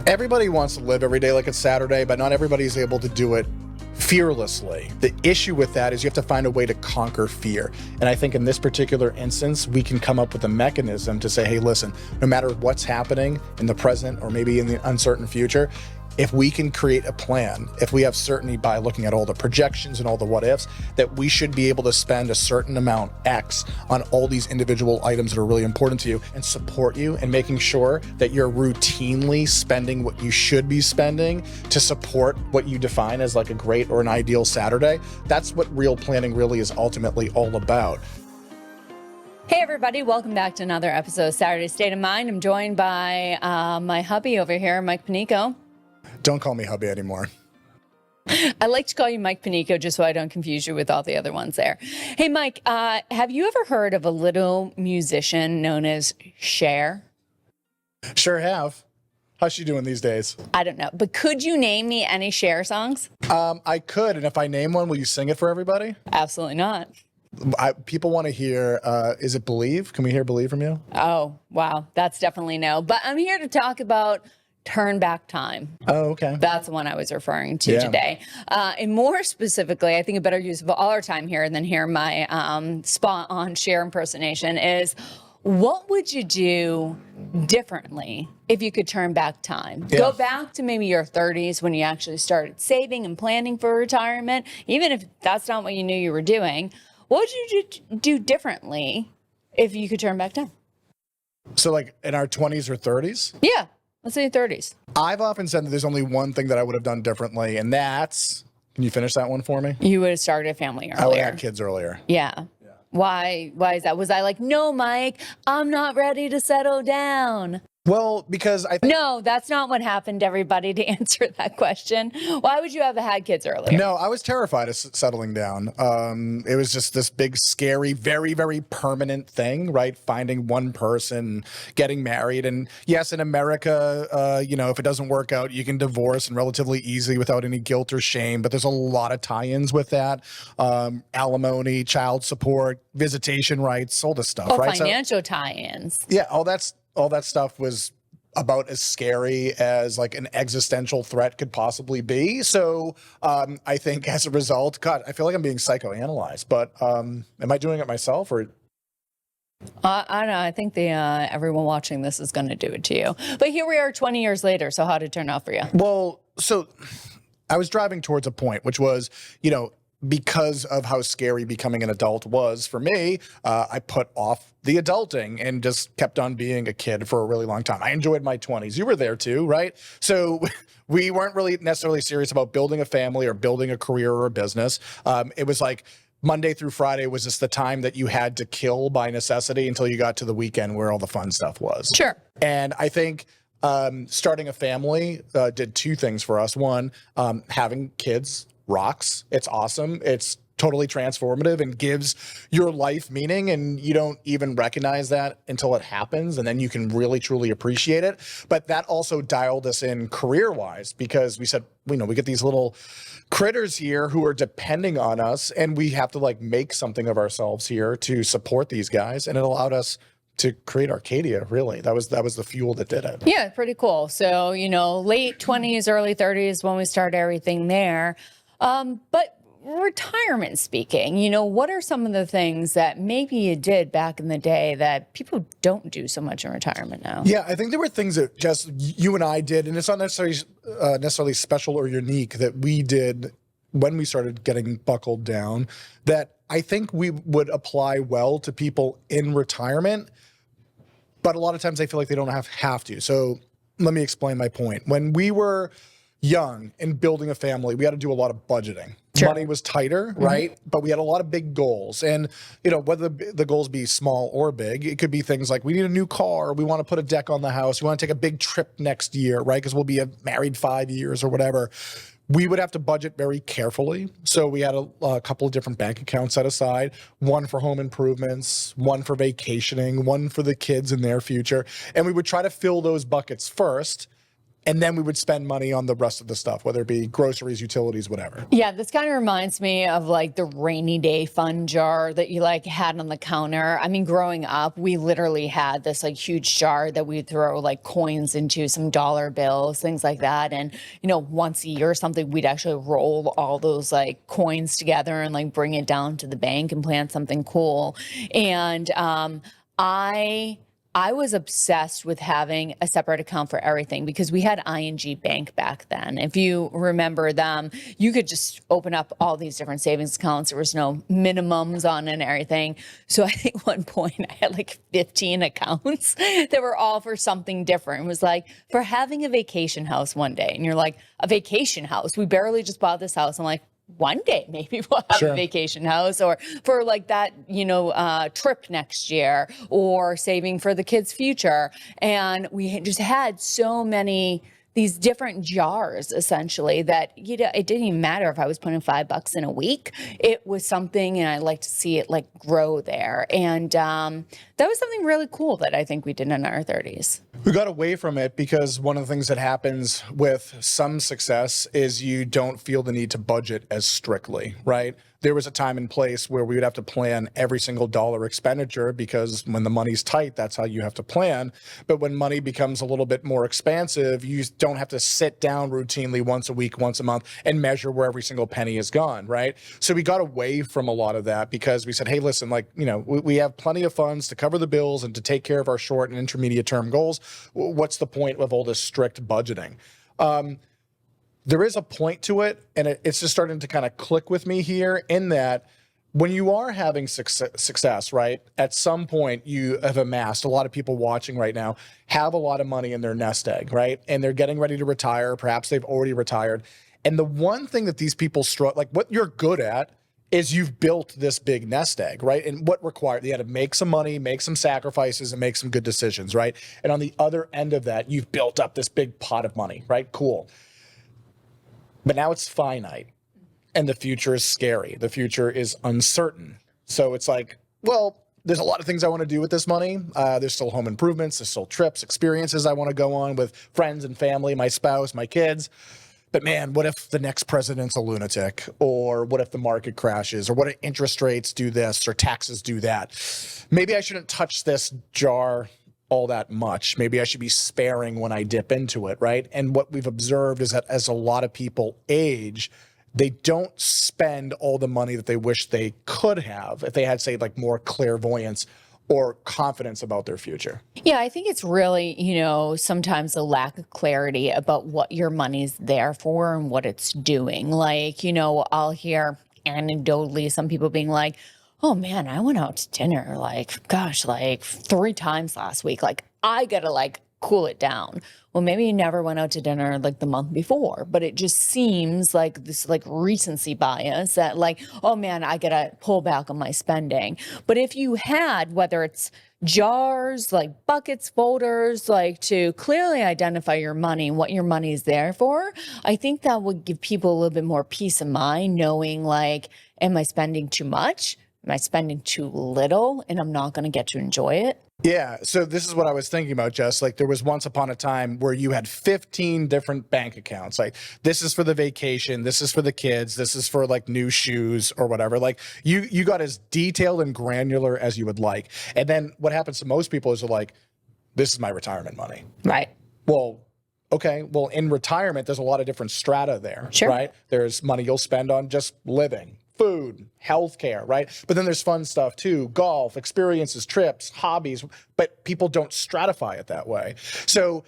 Everybody wants to live every day like it's Saturday, but not everybody is able to do it fearlessly. The issue with that is you have to find a way to conquer fear. And I think in this particular instance, we can come up with a mechanism to say, hey, listen, no matter what's happening in the present or maybe in the uncertain future, if we can create a plan, if we have certainty by looking at all the projections and all the what ifs, that we should be able to spend a certain amount X on all these individual items that are really important to you and support you and making sure that you're routinely spending what you should be spending to support what you define as like a great or an ideal Saturday. That's what real planning really is ultimately all about. Hey everybody, welcome back to another episode of Saturday State of Mind. I'm joined by my hubby over here, Mike Panico. Don't call me hubby anymore. I like to call you Mike Panico just so I don't confuse you with all the other ones there. Hey Mike, have you ever heard of a little musician known as Cher? Sure have. How's she doing these days? I don't know, but could you name me any Cher songs? I could, and if I name one, will you sing it for everybody? Absolutely not. People want to hear, is it Believe? Can we hear Believe from you? Oh, wow. That's definitely no. But I'm here to talk about Turn Back Time. Oh, okay. That's the one I was referring to today. And more specifically, I think a better use of all our time here than hear my spot on Cher impersonation is, what would you do differently if you could turn back time? Yeah. Go back to maybe your 30s when you actually started saving and planning for retirement, even if that's not what you knew you were doing. What would you do differently if you could turn back time? So like in our 20s or 30s? Yeah. Let's say 30s. I've often said that there's only one thing that I would have done differently, and that's, can you finish that one for me? You would have started a family earlier. I would have had kids earlier. Yeah. Why is that? Was I like, no, Mike, I'm not ready to settle down? Well, because I think... No, that's not what happened, everybody, to answer that question. Why would you have had kids earlier? No, I was terrified of settling down. It was just this big, scary, very, very permanent thing, right? Finding one person, getting married. And yes, in America, if it doesn't work out, you can divorce and relatively easily without any guilt or shame. But there's a lot of tie-ins with that. Alimony, child support, visitation rights, all this stuff, right? Financial tie-ins. Yeah, all that stuff was about as scary as like an existential threat could possibly be. So I think as a result, God, I feel like I'm being psychoanalyzed, but am I doing it myself or? I don't know. I think everyone watching this is going to do it to you. But here we are 20 years later. So how did it turn out for you? Well, so I was driving towards a point, which was, because of how scary becoming an adult was for me, I put off the adulting and just kept on being a kid for a really long time. I enjoyed my 20s. You were there too, right? So we weren't really necessarily serious about building a family or building a career or a business. It was like Monday through Friday was just the time that you had to kill by necessity until you got to the weekend where all the fun stuff was. Sure. And I think starting a family did two things for us. One, having kids rocks. It's awesome. It's totally transformative and gives your life meaning, and you don't even recognize that until it happens, and then you can really truly appreciate it. But that also dialed us in career-wise, because we said, we get these little critters here who are depending on us, and we have to like make something of ourselves here to support these guys, and it allowed us to create Arcadia, really. That was the fuel that did it. Yeah, pretty cool. So, late 20s, early 30s when we started everything there. But retirement speaking, what are some of the things that maybe you did back in the day that people don't do so much in retirement now? Yeah, I think there were things that just you and I did, and it's not necessarily special or unique that we did when we started getting buckled down, that I think we would apply well to people in retirement, but a lot of times they feel like they don't have to. So let me explain my point. When we were young and building a family, we had to do a lot of budgeting. Sure. Money was tighter, right? Mm-hmm. But we had a lot of big goals. And, whether the goals be small or big, it could be things like we need a new car, we want to put a deck on the house, we want to take a big trip next year, right? Because we'll be married 5 years or whatever. We would have to budget very carefully. So we had a couple of different bank accounts set aside, one for home improvements, one for vacationing, one for the kids and their future. And we would try to fill those buckets first And then we would spend money on the rest of the stuff, whether it be groceries, utilities, whatever. Yeah, this kind of reminds me of like the rainy day fund jar that you like had on the counter. I mean, growing up, we literally had this like huge jar that we'd throw like coins into, some dollar bills, things like that. And, you know, once a year or something, we'd actually roll all those like coins together and like bring it down to the bank and plan something cool. And I was obsessed with having a separate account for everything because we had ING Bank back then. If you remember them, you could just open up all these different savings accounts. There was no minimums on it and everything. So I think one point I had like 15 accounts that were all for something different. It was like for having a vacation house one day. And you're like, a vacation house? We barely just bought this house. I'm like, one day maybe we'll have a vacation house, or for like that, you know, trip next year, or saving for the kids' future. And we just had so many these different jars essentially that, you know, it didn't even matter if I was putting $5 in a week. It was something, and I like to see it like grow there. And that was something really cool that I think we did in our 30s. We got away from it because one of the things that happens with some success is you don't feel the need to budget as strictly, right? There was a time and place where we would have to plan every single dollar expenditure because when the money's tight, that's how you have to plan. But when money becomes a little bit more expansive, you don't have to sit down routinely once a week, once a month and measure where every single penny is gone, right? So we got away from a lot of that because we said, hey, listen, like, you know, we have plenty of funds to cover the bills and to take care of our short and intermediate term goals. What's the point of all this strict budgeting? There is a point to it, and it's just starting to kind of click with me here in that when you are having success, right, at some point you have amassed, a lot of people watching right now have a lot of money in their nest egg, right? And they're getting ready to retire. Perhaps they've already retired. And the one thing that these people like what you're good at is you've built this big nest egg, right? And what required, you had to make some money, make some sacrifices, and make some good decisions, right? And on the other end of that, you've built up this big pot of money, right? Cool. But now it's finite, and the future is scary. The future is uncertain. So it's like, well, there's a lot of things I want to do with this money. There's still home improvements. There's still trips, experiences I want to go on with friends and family, my spouse, my kids. But man, what if the next president's a lunatic? Or what if the market crashes? Or what if interest rates do this or taxes do that? Maybe I shouldn't touch this jar all that much. Maybe I should be sparing when I dip into it, right? And what we've observed is that as a lot of people age, they don't spend all the money that they wish they could have if they had, say, like more clairvoyance or confidence about their future. Yeah, I think it's really, you know, sometimes a lack of clarity about what your money's there for and what it's doing. Like, you know, I'll hear anecdotally some people being like, oh man, I went out to dinner like, gosh, like 3 times last week. Like, I gotta like cool it down. Well, maybe you never went out to dinner like the month before, but it just seems like this like recency bias that like, oh man, I gotta pull back on my spending. But if you had, whether it's jars, like buckets, folders, like to clearly identify your money and what your money is there for, I think that would give people a little bit more peace of mind knowing like, am I spending too much? Am I spending too little and I'm not going to get to enjoy it? Yeah. So this is what I was thinking about, Jess. Like there was once upon a time where you had 15 different bank accounts. Like this is for the vacation. This is for the kids. This is for like new shoes or whatever. Like you got as detailed and granular as you would like. And then what happens to most people is they're like, this is my retirement money. Right. Well, okay. Well, in retirement, there's a lot of different strata there, Sure. right? There's money you'll spend on just living, food, healthcare, right? But then there's fun stuff too, golf, experiences, trips, hobbies, but people don't stratify it that way. So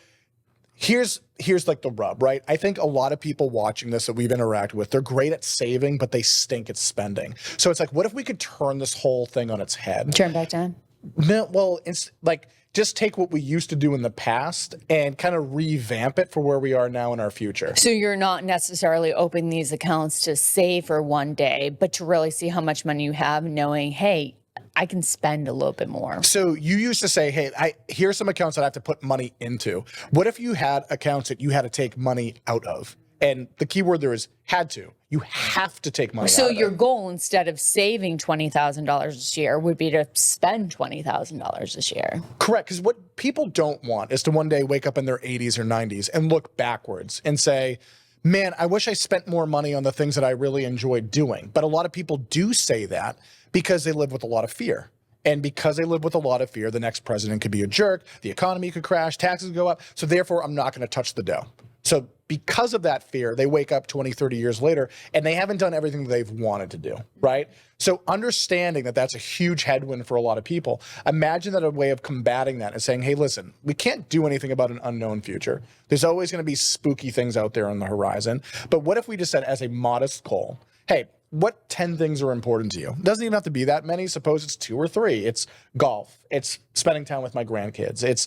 here's like the rub, right? I think a lot of people watching this that we've interacted with, they're great at saving, but they stink at spending. So it's like, what if we could turn this whole thing on its head? Turn back time? No, well, it's like, just take what we used to do in the past and kind of revamp it for where we are now in our future. So you're not necessarily opening these accounts to save for one day, but to really see how much money you have, knowing, hey, I can spend a little bit more. So you used to say, hey, here's some accounts that I have to put money into. What if you had accounts that you had to take money out of? And the key word there is had to. You have to take money So out of your it. goal, instead of saving $20,000 this year, would be to spend $20,000 this year. Correct. Because what people don't want is to one day wake up in their 80s or 90s and look backwards and say, man, I wish I spent more money on the things that I really enjoyed doing. But a lot of people do say that because they live with a lot of fear. And because they live with a lot of fear, the next president could be a jerk, the economy could crash, taxes go up. So therefore, I'm not going to touch the dough. So because of that fear, they wake up 20, 30 years later and they haven't done everything they've wanted to do, right? So understanding that that's a huge headwind for a lot of people, imagine that a way of combating that is saying, hey, listen, we can't do anything about an unknown future. There's always going to be spooky things out there on the horizon. But what if we just said as a modest goal, hey, what 10 things are important to you? It doesn't even have to be that many. Suppose it's 2 or 3. It's golf. It's spending time with my grandkids. It's,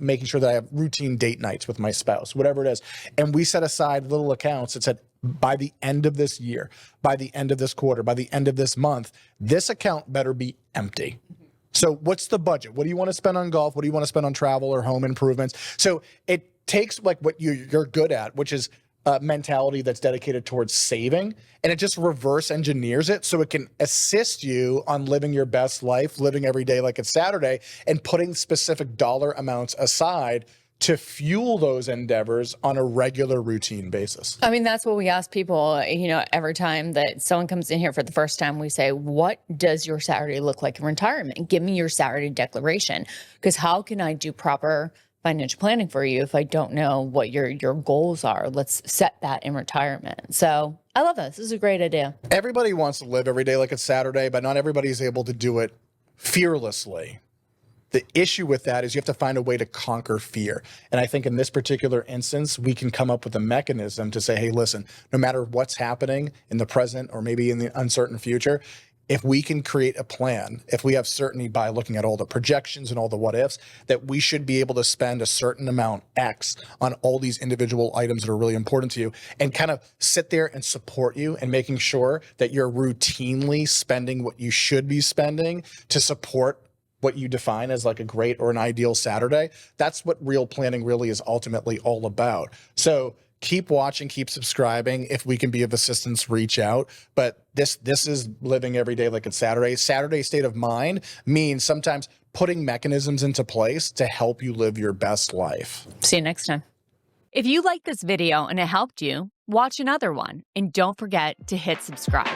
making sure that I have routine date nights with my spouse, whatever it is. And we set aside little accounts that said, by the end of this year, by the end of this quarter, by the end of this month, this account better be empty. So what's the budget? What do you want to spend on golf? What do you want to spend on travel or home improvements? So it takes like what you're good at, which is mentality that's dedicated towards saving, and it just reverse engineers it so it can assist you on living your best life, living every day like it's Saturday, and putting specific dollar amounts aside to fuel those endeavors on a regular routine basis. I mean, that's what we ask people, every time that someone comes in here for the first time, we say, what does your Saturday look like in retirement? Give me your Saturday declaration, because how can I do proper financial planning for you if I don't know what your goals are? Let's set that in retirement. So I love this. This is a great idea. Everybody wants to live every day like it's Saturday, but not everybody is able to do it fearlessly. The issue with that is you have to find a way to conquer fear. And I think in this particular instance, we can come up with a mechanism to say, hey, listen, no matter what's happening in the present or maybe in the uncertain future, if we can create a plan, if we have certainty by looking at all the projections and all the what ifs, that we should be able to spend a certain amount X on all these individual items that are really important to you, and kind of sit there and support you and making sure that you're routinely spending what you should be spending to support what you define as like a great or an ideal Saturday. That's what real planning really is ultimately all about. So keep watching, keep subscribing. If we can be of assistance, reach out. But this is living every day like it's Saturday. Saturday state of mind means sometimes putting mechanisms into place to help you live your best life. See you next time. If you like this video and it helped you, watch another one. And don't forget to hit subscribe.